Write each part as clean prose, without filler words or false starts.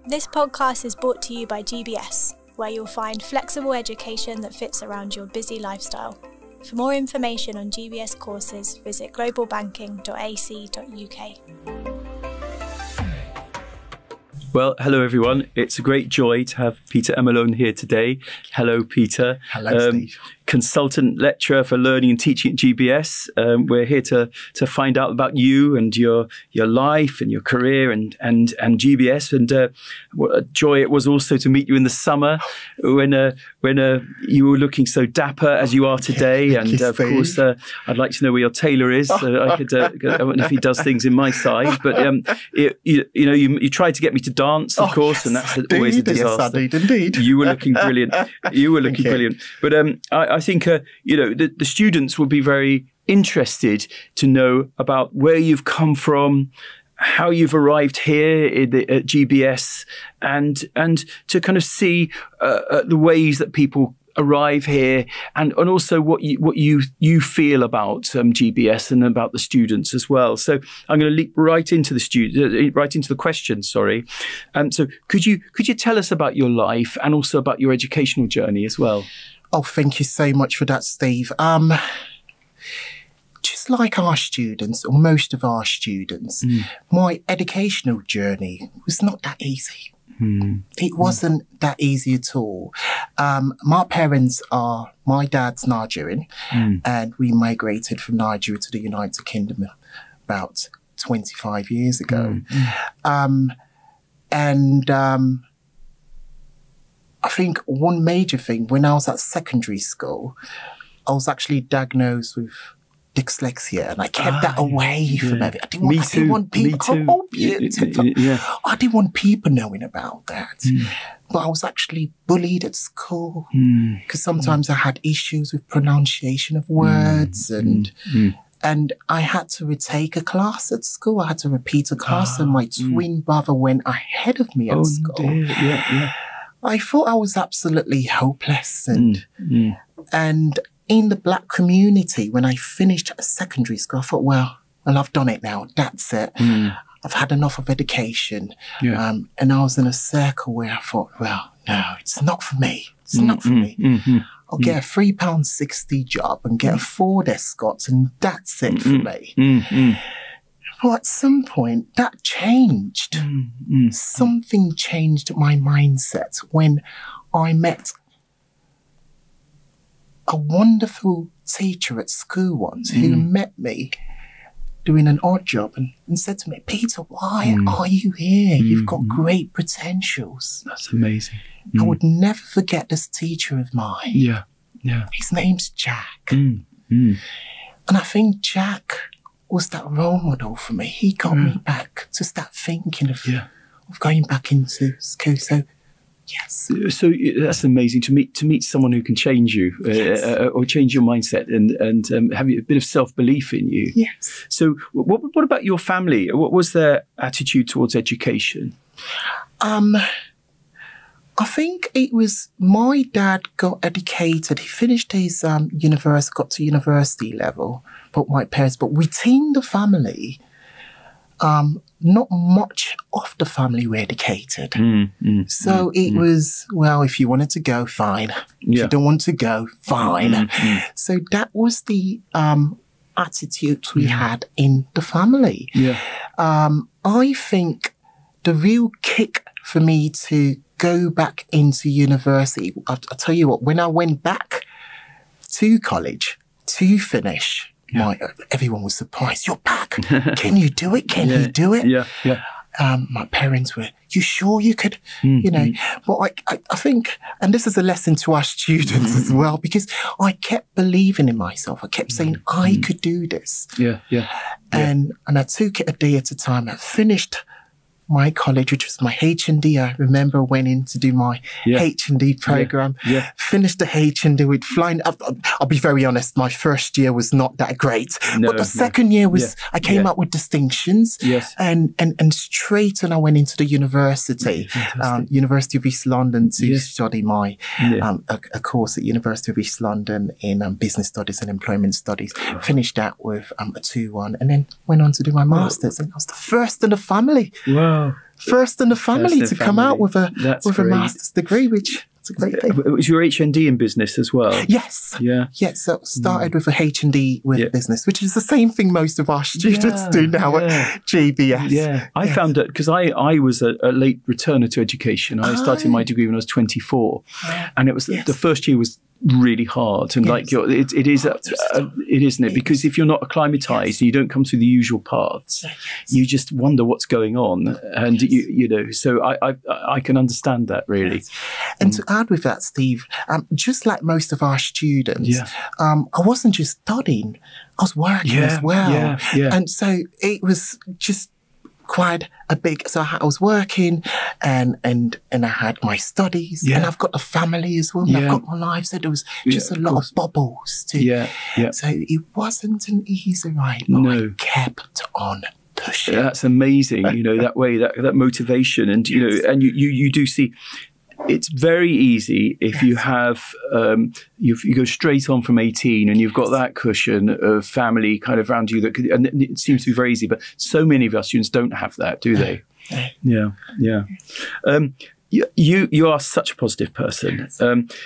This podcast is brought to you by GBS, where you'll find flexible education that fits around your busy lifestyle. For more information on GBS courses, visit globalbanking.ac.uk. Well, hello everyone. It's a great joy to have Peter Emalone here today. Hello, Peter. Hello, Steve. Consultant lecturer for learning and teaching at GBS. We're here to find out about you and your life and your career and GBS. And what a joy it was also to meet you in the summer when you were looking so dapper as you are today. And of course, I'd like to know where your tailor is. I could. I don't know if he does things in my size, but you tried to get me to dance, of course, and that's always a disaster. Yes, I did indeed. You were looking brilliant. You were looking brilliant. But I think the students would be very interested to know about where you've come from, how you've arrived here at GBS, and to kind of see the ways that people arrive here, and also what you feel about GBS and about the students as well. So I'm going to leap right into the questions. Sorry. So could you tell us about your life and also about your educational journey as well? Oh, thank you so much for that, Steve. Just like our students, or most of our students, my educational journey was not that easy. It wasn't that easy at all. My dad's Nigerian, and we migrated from Nigeria to the United Kingdom about 25 years ago. I think one major thing, when I was at secondary school, I was actually diagnosed with dyslexia, and I kept that away from everything. I didn't want people. I didn't want people knowing about that. But I was actually bullied at school because sometimes I had issues with pronunciation of words, and I had to retake a class at school. I had to repeat a class, and my twin brother went ahead of me at school. Dear. I thought I was absolutely hopeless, and in the Black community, when I finished secondary school, I thought, well, I've done it now. That's it. I've had enough of education. And I was in a circle where I thought, well, no, it's not for me. It's not for me. I'll get a £3.60 job and get a Ford Escort, and that's it for me. Well, at some point, that changed. Something changed my mindset when I met a wonderful teacher at school once who met me doing an odd job and said to me, Peter, why are you here? You've got great potentials. That's amazing. I would never forget this teacher of mine. Yeah. His name's Jack. And I think Jack was that role model for me. He got me back to start thinking of going back into school. So, yes. So that's amazing to meet someone who can change you or change your mindset and have a bit of self-belief in you. Yes. So what about your family? What was their attitude towards education? I think it was my dad got educated. He finished his university, got to university level, but within the family, not much of the family were educated. So it was, well, if you wanted to go, fine. If you don't want to go, fine. So that was the attitude we had in the family. I think the real kick for me to go back into university, I'll tell you what, when I went back to college to finish, everyone was surprised. You're back. Can you do it? Can you do it? My parents were, you sure you could, But I think, and this is a lesson to our students as well, because I kept believing in myself. I kept saying, I could do this. And I took it a day at a time. I finished my college, which was my H&D. I remember went in to do my H&D program, finished the H&D with flying up. I'll be very honest, my first year was not that great. But the second year was, I came out with distinctions and straight and I went into the university, University of East London to study my, a course at University of East London in Business Studies and Employment Studies. Finished that with a 2-1 and then went on to do my master's, and I was the first in the family. Wow. first in the family to come out with a master's degree, which is a great thing. Was your HND in business as well? Yes. Yeah. Yes. So started with a HND with business, which is the same thing most of our students do now at GBS. Yeah. I found that because I was a late returner to education. I started my degree when I was 24, and it was the first year was really hard, and it isn't it? Because if you're not acclimatized and you don't come through the usual paths, you just wonder what's going on, and you know. So I can understand that really. And to add with that, Steve, just like most of our students, I wasn't just studying; I was working as well. And so it was just quite a big. So I was working, and I had my studies, and I've got a family as well. And I've got my life, so there was just a lot of bubbles too. So it wasn't an easy ride, but I kept on pushing. That's amazing. You know, that way, that motivation, and you know, and you do see. It's very easy if you have, you go straight on from 18 and you've got that cushion of family kind of around you and it seems to be very easy, but so many of our students don't have that, do they? Yeah. You are such a positive person.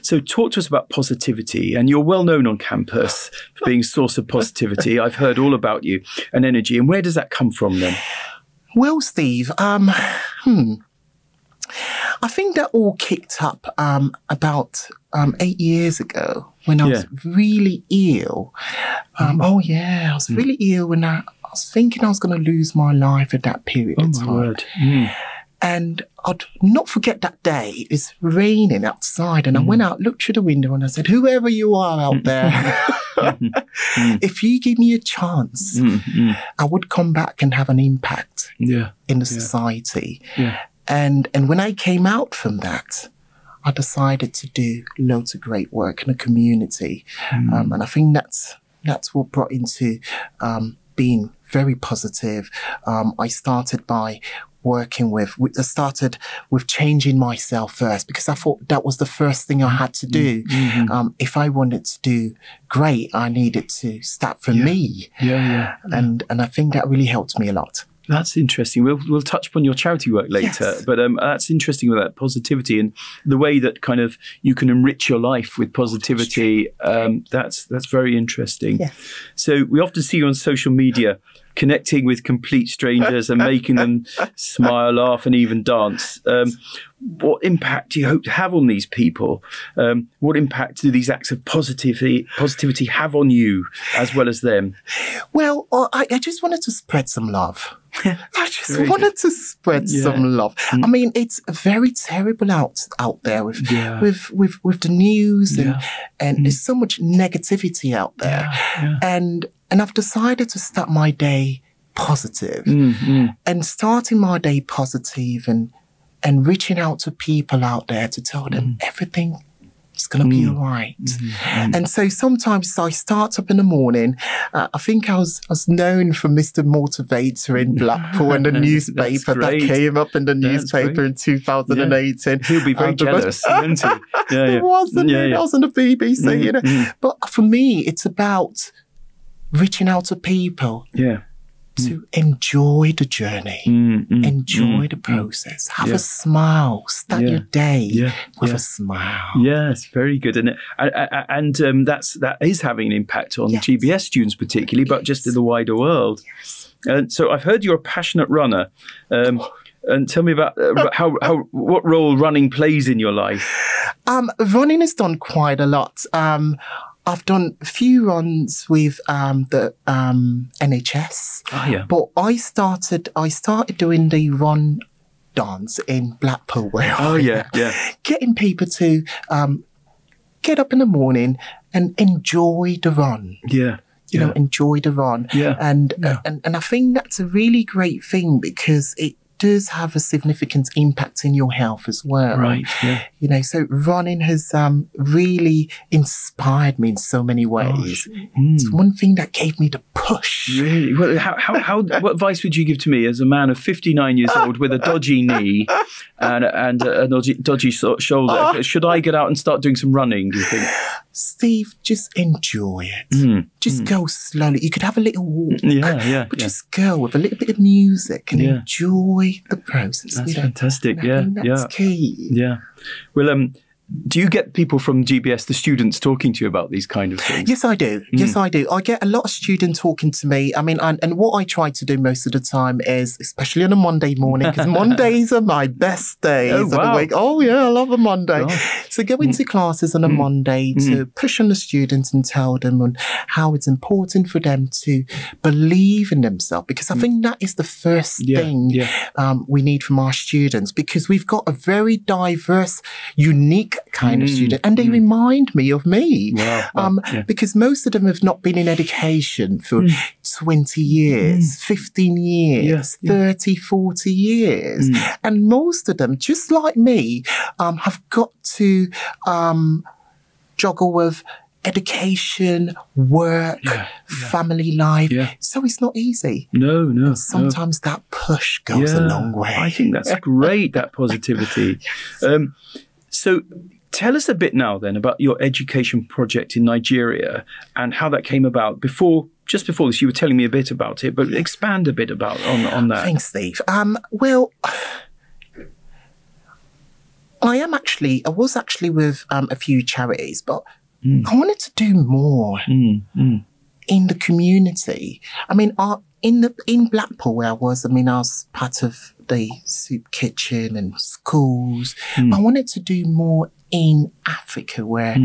So talk to us about positivity, and you're well known on campus for being a source of positivity. I've heard all about you and energy. And where does that come from then? Well, Steve, I think that all kicked up about 8 years ago when I was really ill. I was really ill when I was thinking I was going to lose my life at that period of time. My word. And I'd not forget that day. It's raining outside, and I went out, looked through the window, and I said, "Whoever you are out there, if you give me a chance, I would come back and have an impact in the society." And when I came out from that, I decided to do loads of great work in the community. And I think that's what brought into being very positive. I started by I started with changing myself first, because I thought that was the first thing I had to do. If I wanted to do great, I needed to start from me. And I think that really helped me a lot. That's interesting. We'll touch upon your charity work later, but that's interesting with that positivity and the way that kind of you can enrich your life with positivity. That's very interesting. So we often see you on social media connecting with complete strangers and making them smile, laugh, and even dance. What impact do you hope to have on these people? What impact do these acts of positivity have on you as well as them? Well, I just wanted to spread some love. I just wanted to spread some love. I mean, it's very terrible out there with the news and there's so much negativity out there. And I've decided to start my day positive. And starting my day positive and reaching out to people out there to tell them everything is going to be all right. And so sometimes I start up in the morning. I think I was known for Mr. Motivator in Blackpool in the newspaper that came up in the newspaper in 2018. He'll be very jealous, won't he? It wasn't. It was on the BBC, you know. But for me, it's about reaching out to people to enjoy the journey, enjoy the process, have a smile, start your day with a smile. Yes, very good. And that is having an impact on GBS students particularly, but just in the wider world. So I've heard you're a passionate runner. And tell me about what role running plays in your life. Running has done quite a lot. I've done a few runs with the NHS, but I started doing the run dance in Blackpool, getting people to get up in the morning and enjoy the run. You know, enjoy the run. And I think that's a really great thing, because it does have a significant impact in your health as well. You know, so running has really inspired me in so many ways. It's one thing that gave me the push. Really? Well, what advice would you give to me as a man of 59 years old with a dodgy knee and a dodgy shoulder? Should I get out and start doing some running, do you think? Steve, just enjoy it. Just go slowly. You could have a little walk. But just go with a little bit of music and enjoy the process. That's fantastic. I think that's key. Yeah. Well, do you get people from GBS, the students, talking to you about these kind of things? Yes, I do. Yes, I do. I get a lot of students talking to me. I mean, and what I try to do most of the time is, especially on a Monday morning, because Mondays are my best days of the week. Oh, yeah, I love a Monday. So go into classes on a Monday to push on the students and tell them on how it's important for them to believe in themselves, because I think that is the first thing we need from our students, because we've got a very diverse, unique kind of student, and they remind me of me. Because most of them have not been in education for 20 years, 15 years, 30, 40 years. And most of them, just like me, have got to juggle with education, work, family life. So it's not easy. No. Sometimes that push goes a long way. I think that's great, that positivity. So tell us a bit now then about your education project in Nigeria and how that came about. Just before this, you were telling me a bit about it, but expand a bit about on that. Thanks, Steve. Well, I was actually with a few charities, but I wanted to do more in the community. I mean, in Blackpool where I was part of the soup kitchen and schools. I wanted to do more in Africa where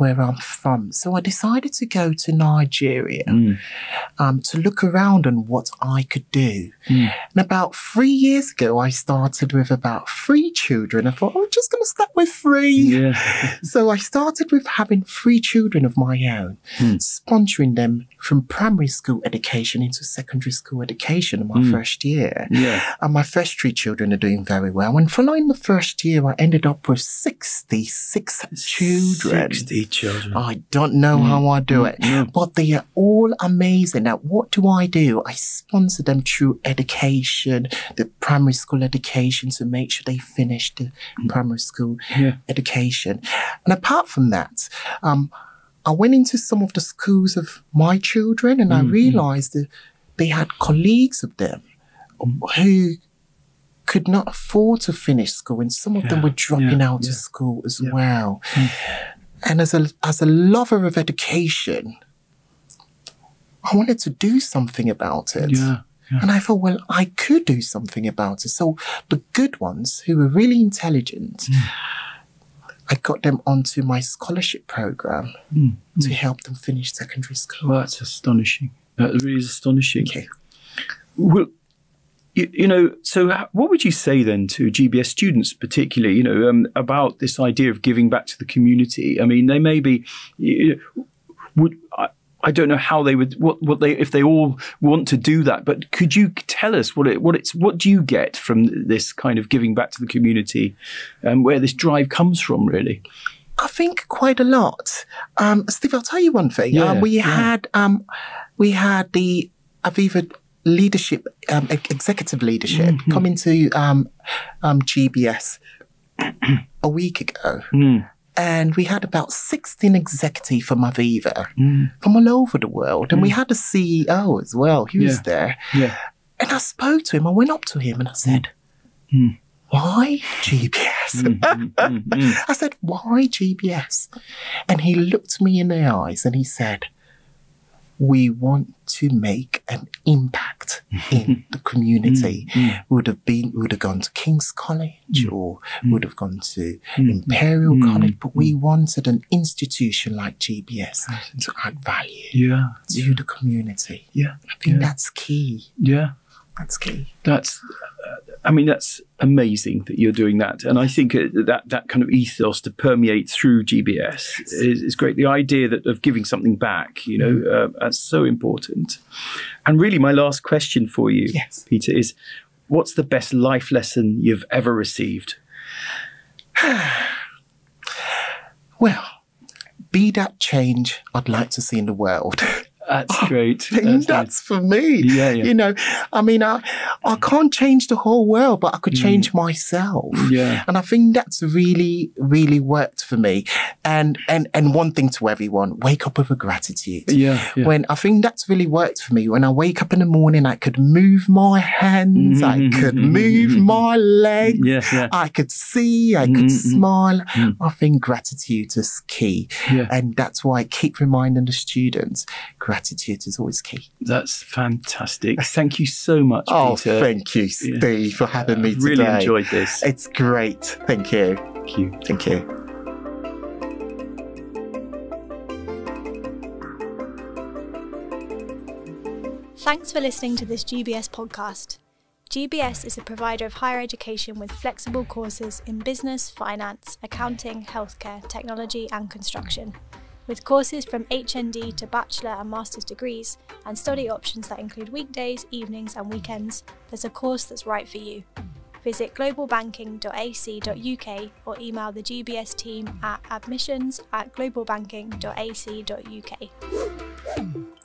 I'm from. So I decided to go to Nigeria to look around on what I could do. And about 3 years ago, I started with about 3 children. I thought, I'm just going to start with 3. So I started with having 3 children of my own, sponsoring them from primary school education into secondary school education in my first year. And my first 3 children are doing very well. And following the first year, I ended up with 66 children. 60 children. I don't know how I do it, but they are all amazing. Now, what do? I sponsor them through education, the primary school education, to make sure they finish the primary school education. And apart from that, I went into some of the schools of my children, and I realized that they had colleagues of them who could not afford to finish school, and some of them were dropping out of school as well. And as a lover of education, I wanted to do something about it. And I thought, well, I could do something about it. So the good ones who were really intelligent, I got them onto my scholarship program to help them finish secondary school. Well, that's astonishing. That really is astonishing. Okay. Well, so what would you say then to GBS students, particularly, about this idea of giving back to the community? I mean, they may be, I don't know how they would, if they all want to do that, but could you tell us what do you get from this kind of giving back to the community, and where this drive comes from, really? I think quite a lot. Steve, I'll tell you one thing. We had the Aviva leadership, executive leadership, come into GBS a week ago. And we had about 16 executives from Aviva from all over the world. And we had the CEO as well. He was there. And I spoke to him. I went up to him and I said, why GBS? I said, why GBS? And he looked me in the eyes and he said, we want to make an impact in the community. Would have gone to King's College or would have gone to Imperial College, but we wanted an institution like GBS to add value to the community. I think that's key. That's key. That's amazing that you're doing that. And I think that kind of ethos to permeate through GBS is great. The idea of giving something back, that's so important. And really, my last question for you, Peter, is what's the best life lesson you've ever received? Well, be that change I'd like to see in the world. That's great. I think that's for me. Yeah. You know, I mean, I can't change the whole world, but I could change myself. Yeah. And I think that's really, really worked for me. And one thing to everyone, wake up with a gratitude. Yeah. When I think that's really worked for me. When I wake up in the morning, I could move my hands, I could move my legs, I could see, I could smile. I think gratitude is key. Yeah. And that's why I keep reminding the students, gratitude is always key. That's fantastic. Thank you so much, Oh, Peter. thank you, Steve, for having me today. Really enjoyed this. It's great. Thank you. Thank you. Thank you. Thanks for listening to this GBS podcast. GBS is a provider of higher education with flexible courses in business, finance, accounting, healthcare, technology and construction. With courses from HND to bachelor and master's degrees and study options that include weekdays, evenings and weekends, there's a course that's right for you. Visit globalbanking.ac.uk or email the GBS team at admissions@globalbanking.ac.uk.